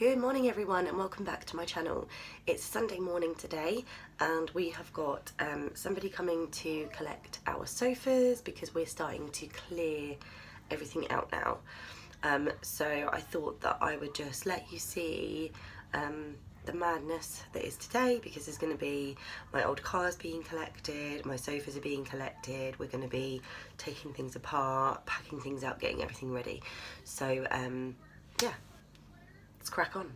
Good morning everyone and welcome back to my channel. It's Sunday morning today and we have got somebody coming to collect our sofas because we're starting to clear everything out now. So I thought that I would just let you see the madness that is today, because there's going to be my old cars being collected, my sofas are being collected, we're going to be taking things apart, packing things out, getting everything ready. So yeah, let's crack on.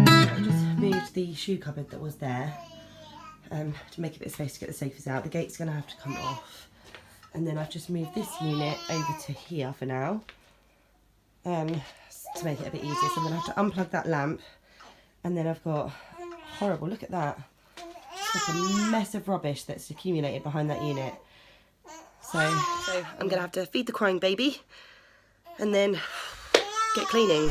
I just moved the shoe cupboard that was there to make a bit of space to get the sofas out. The gate's going to have to come off, and then I've just moved this unit over to here for now to make it a bit easier. So I'm going to have to unplug that lamp, and then I've got horrible, look at that, it's like a mess of rubbish that's accumulated behind that unit. So I'm going to have to feed the crying baby and then get cleaning.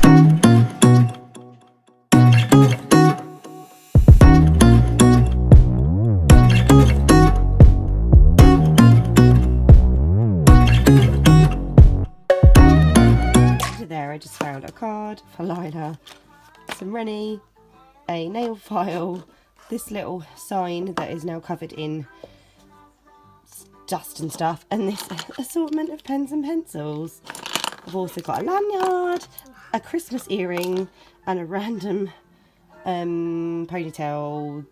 There I just found a card for Lila, some Rennie, a nail file, this little sign that is now covered in dust and stuff, and this assortment of pens and pencils. I've also got a lanyard, a Christmas earring, and a random ponytail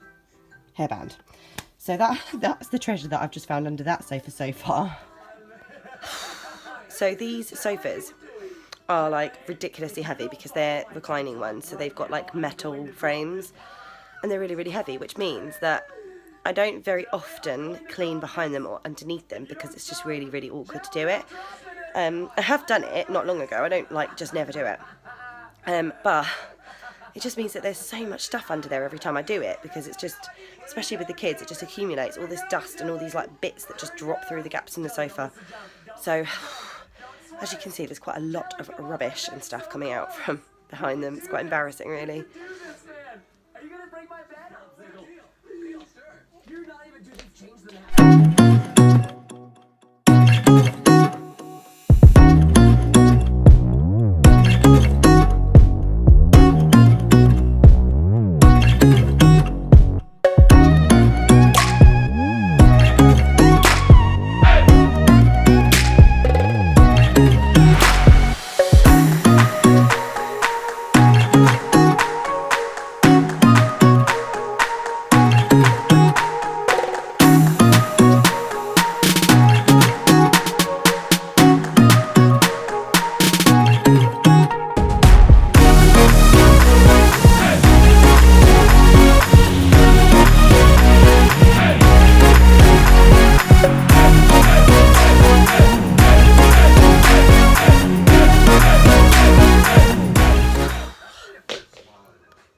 hairband. So that's the treasure that I've just found under that sofa so far. So these sofas are like ridiculously heavy because they're reclining ones, so they've got like metal frames and they're really heavy, which means that I don't very often clean behind them or underneath them because it's just really awkward to do it. I have done it not long ago, I don't like just never do it, but it just means that there's so much stuff under there every time I do it, because it's just, especially with the kids, it just accumulates all this dust and all these like bits that just drop through the gaps in the sofa. So as you can see, there's quite a lot of rubbish and stuff coming out from behind them. It's quite embarrassing, really. Are you gonna break my bed? Deal, sir. You're not even doing to change the map.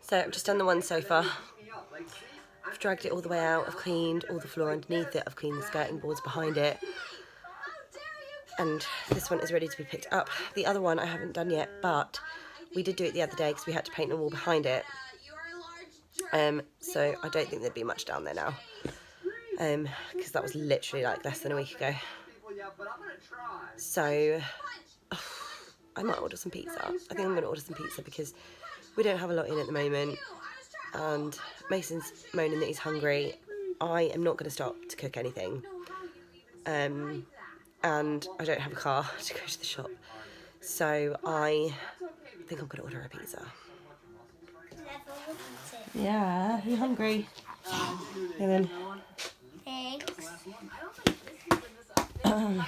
So I've just done the one sofa. I've dragged it all the way out, I've cleaned all the floor underneath it, I've cleaned the skirting boards behind it, and this one is ready to be picked up. The other one I haven't done yet, but we did do it the other day because we had to paint the wall behind it. So I don't think there'd be much down there now, because that was literally like less than a week ago. So I might order some pizza. I think I'm going to order some pizza because we don't have a lot in at the moment, and Mason's moaning that he's hungry. I am not going to stop to cook anything, and I don't have a car to go to the shop, so I think I'm going to order a pizza. Yeah, you hungry? And then Thanks. I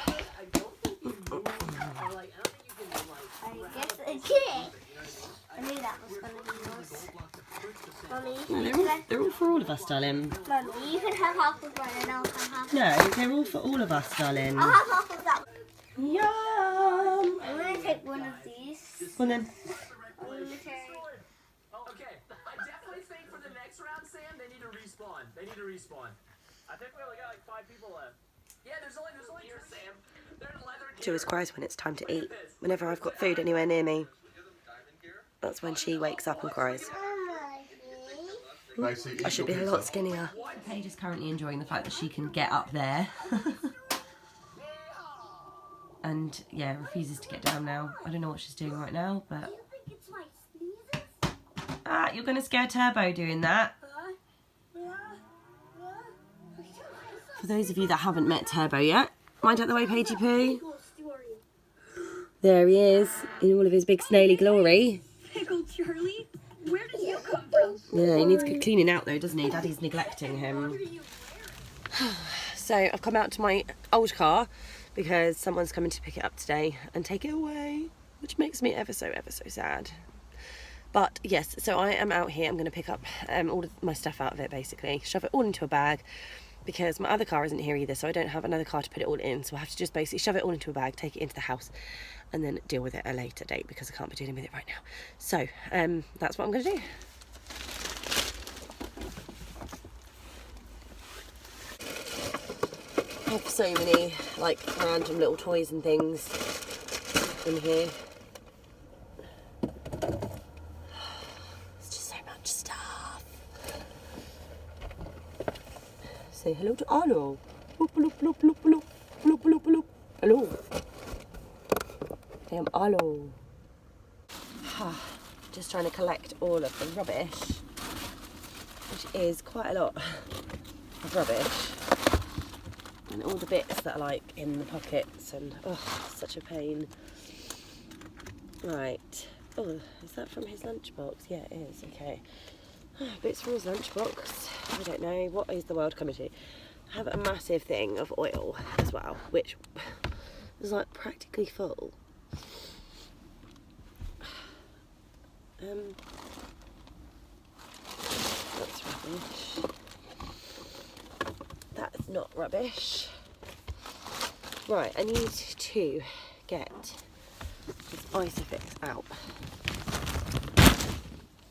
guess a cake. I knew that was going to be yours. Mommy, no, they're all for all of us, darling. Mommy, you can have half of one and I'll have half. No, they're all for all of us, darling. I'll have half of that. Yum! I'm going to take one of these. Well then. I'm going to take... Okay, I definitely think for the next round, Sam, they need to respawn. I think we only got like 5 people left. Yeah, there's only here, Sam. They're in leather gear. She always cries when it's time to eat. Whenever I've got food anywhere near me, that's when she wakes up and cries. I should be a lot skinnier. Paige is currently enjoying the fact that she can get up there. and yeah, refuses to get down now. I don't know what she's doing right now, but... Do you think it's my sneezes? Ah, you're going to scare Turbo doing that. For those of you that haven't met Turbo yet, mind out the way, Paigey Poo. There he is, in all of his big snaily glory. Pickle Charlie, where did you come from? Yeah, he needs good cleaning out though, doesn't he? Daddy's neglecting him. So I've come out to my old car because someone's coming to pick it up today and take it away, which makes me ever so sad. But yes, so I am out here. I'm going to pick up all of my stuff out of it, basically, shove it all into a bag, because my other car isn't here either, so I don't have another car to put it all in. So I have to just basically shove it all into a bag, take it into the house, and then deal with it at a later date because I can't be dealing with it right now. So that's what I'm going to do. I have so many like random little toys and things in here. It's just so much stuff. Say hello to Arlo. Bloop, bloop, bloop, bloop, bloop, bloop, bloop, bloop. Hello. I am Arlo. Just trying to collect all of the rubbish, which is quite a lot of rubbish. And all the bits that are like in the pockets and such a pain. Right. Oh, is that from his lunchbox? Yeah, it is. Okay. Bits from his lunchbox. I don't know. What is the world coming to? I have a massive thing of oil as well, which is like practically full. That's rubbish. That's not rubbish. Right, I need to get this Isofix out.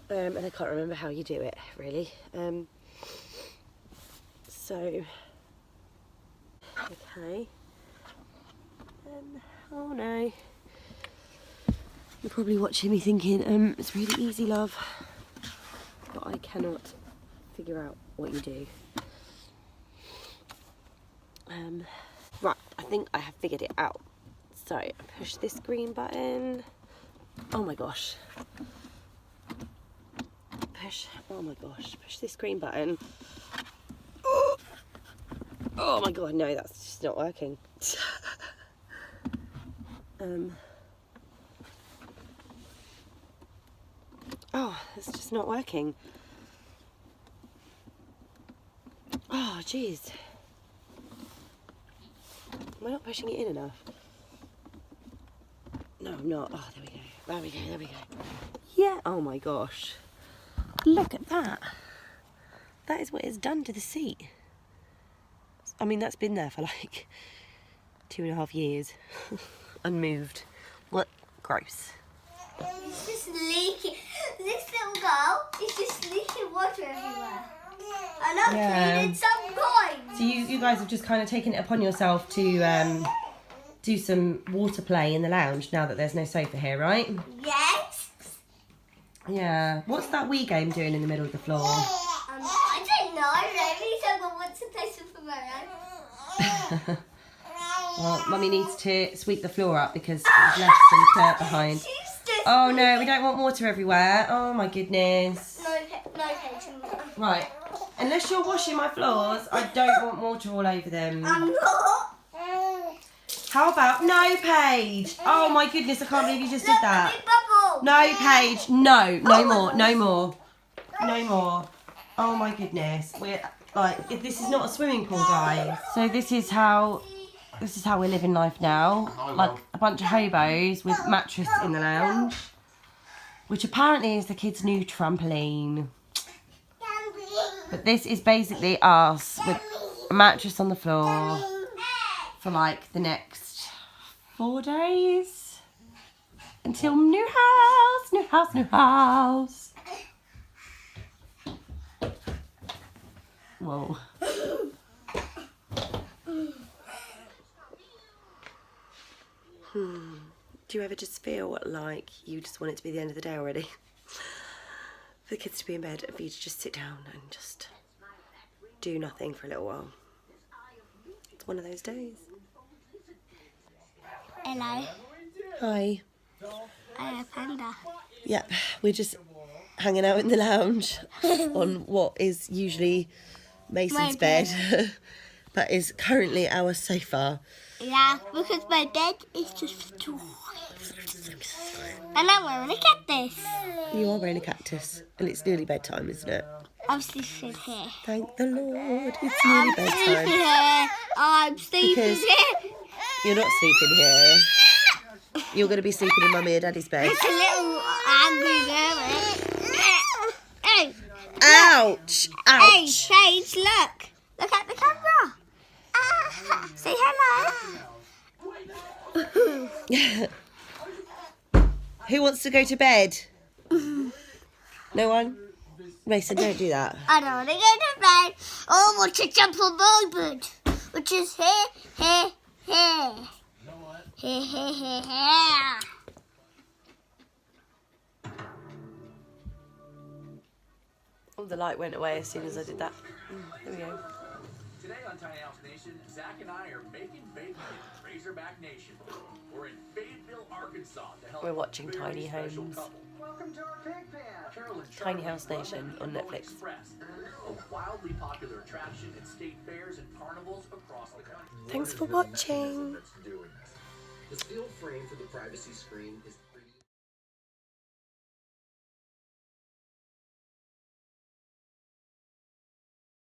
And I can't remember how you do it, really. So, okay. Oh no. You're probably watching me thinking, it's really easy, love. But I cannot figure out what you do. Right, I think I have figured it out. So, I push this green button. Oh my gosh. Oh my gosh, push this green button. Oh my god, no, that's just not working. Oh, it's just not working. Oh, jeez. Am I not pushing it in enough? No, I'm not. Oh, there we go. There we go, there we go. Yeah, oh my gosh. Look at that. That is what it's done to the seat. I mean, that's been there for like 2.5 years. Unmoved. What? Gross. It's just leaking. This little girl is just leaking water everywhere. And I'm cleaning some coins. So you guys have just kind of taken it upon yourself to do some water play in the lounge now that there's no sofa here, right? Yes. Yeah. What's that Wii game doing in the middle of the floor? I don't know. Maybe someone wants to play Super Mario. Well, Mummy needs to sweep the floor up because it's left some dirt behind. Oh no, we don't want water everywhere. Oh my goodness. No Paige. Right. Unless you're washing my floors, I don't want water all over them. I'm not. How about no, Paige? Oh my goodness, I can't believe you just did that. Big bubble. No, Paige. No, no more, no more. No more. Oh my goodness. We're like, this is not a swimming pool, guys. So this is how we're living life now. Like a bunch of hobos with mattress in the lounge, which apparently is the kids' new trampoline. But this is basically us with a mattress on the floor for like the next 4 days until new house. Whoa. Do you ever just feel like you just want it to be the end of the day already? For the kids to be in bed and for you to just sit down and just do nothing for a little while. It's one of those days. Hello. Hi. I'm a panda. Yep, we're just hanging out in the lounge on what is usually Mason's My bed, bed. but is currently our sofa. Yeah, because my bed is just too. And I'm wearing a cactus. You are wearing a cactus, and it's nearly bedtime, isn't it? I'm sleeping here. Thank the Lord, it's nearly Sleeping bedtime. here. I'm sleeping Because- here. You're not sleeping here. You're going to be sleeping in Mummy and Daddy's bed. It's a little angry girl. Hey, Ouch! hey, Ouch! Sage, look. Look at the camera. Say hello. Who wants to go to bed? No one? Mason, don't do that. I don't want to go to bed. I want to jump on my bed, which is here. Here. Oh, the light went away as soon as I did that. There we go. Today on Tiny House Nation, Zach and I are making bacon in Razorback Nation. We're in Fayetteville, Arkansas to help We're watching a very Tiny special Homes. couple. Welcome to our pig pen. Carol and Tiny Charlie House love Nation the on Rainbow Netflix. Express, a wildly popular attraction at state fairs and carnivals across the country. Thanks for watching. The steel frame for the privacy screen is